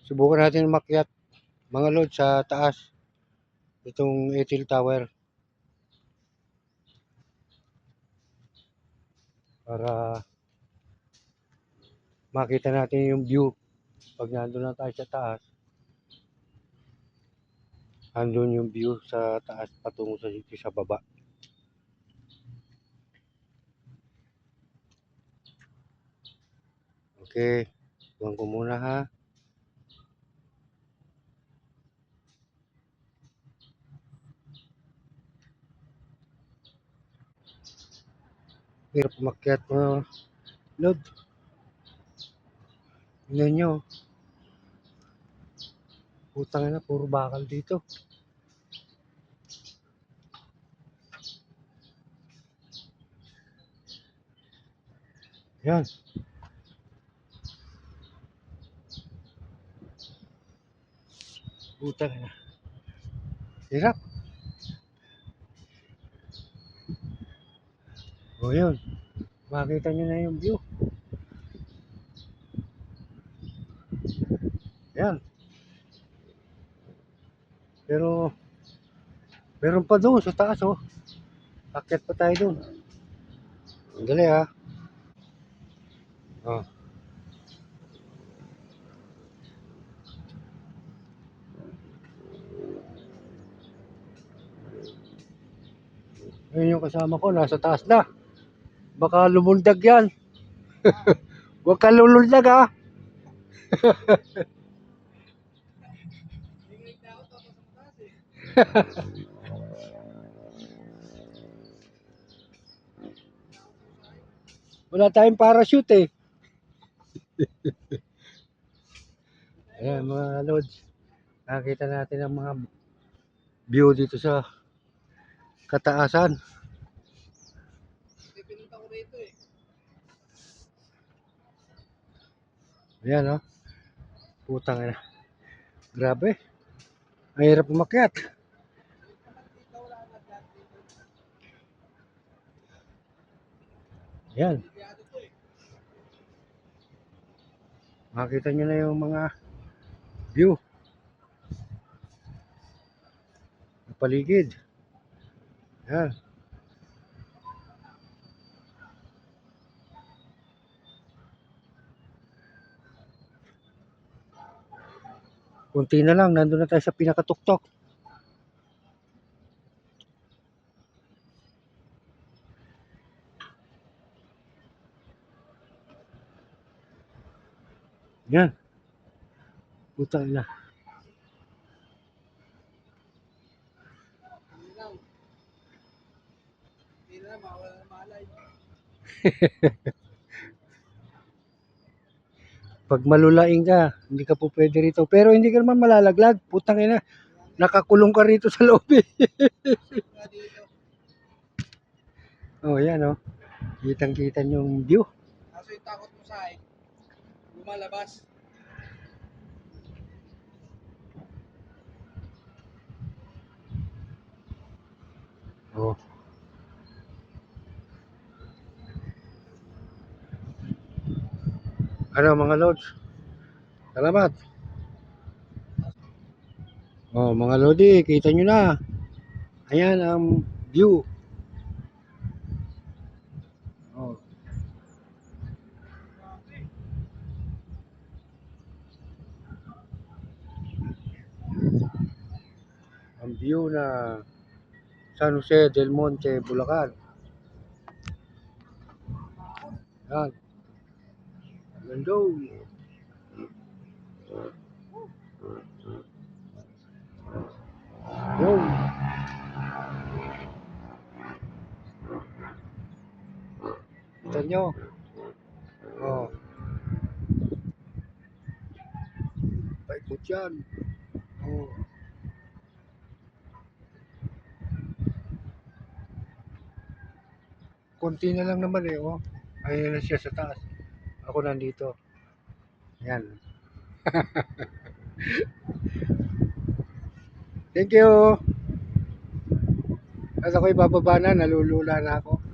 Subukan natin umakyat mga load sa taas itong Eiffel Tower para makita natin yung view. Pag nandun na tayo sa taas, andun yung view sa taas patungo sa baba. Okay, buwan ko muna ha. Hirap umakyat mga load. Tingnan nyo. Putang ina, puro bakal dito. Yan. Putang ina. Hirap. O yun. Makita nyo na yung view. Yan. Pero meron pa doon sa taas oh. Akyat pa tayo doon. Dali ha. Oh. Ayun yung kasama ko, nasa taas na. Baka lumundag yan. Huwag ka lulundag ha. Wala tayong parachute eh. Ayan mga lods. Nakita natin ang mga view dito sa kataasan. Pinunta ko rito eh. Ayan oh. Putang ina. Grabe. Ang hirap umakyat. Ayan. Makita nyo na yung mga view. Paligid. Ayan. Kunti na lang, nandun na tayo sa pinakatuktok. Yan. Putang ina. Hindi na, mawala na malay. Pag malulaing ka, hindi ka po pwede rito. Pero hindi ka naman malalaglag. Putang ina. Nakakulong ka rito sa loob eh. Oh, yan oh. Kitang-kita yung view. Kaso yung takot mo sa akin, lumalabas. Oh. Ano mga lods? Salamat. Oh, mga lodi, kita nyo na. Ayan ang view. Oh. Ang view na San Jose del Monte, Bulacan. Yan. Gando. Yo. Kita nyo. Oh. Paikot yan. Oh. Konti na lang naman eh. Oh. Ayun na siya sa taas. Ako nandito. Yan. Thank you. As ako'y bababa na, nalulula na ako.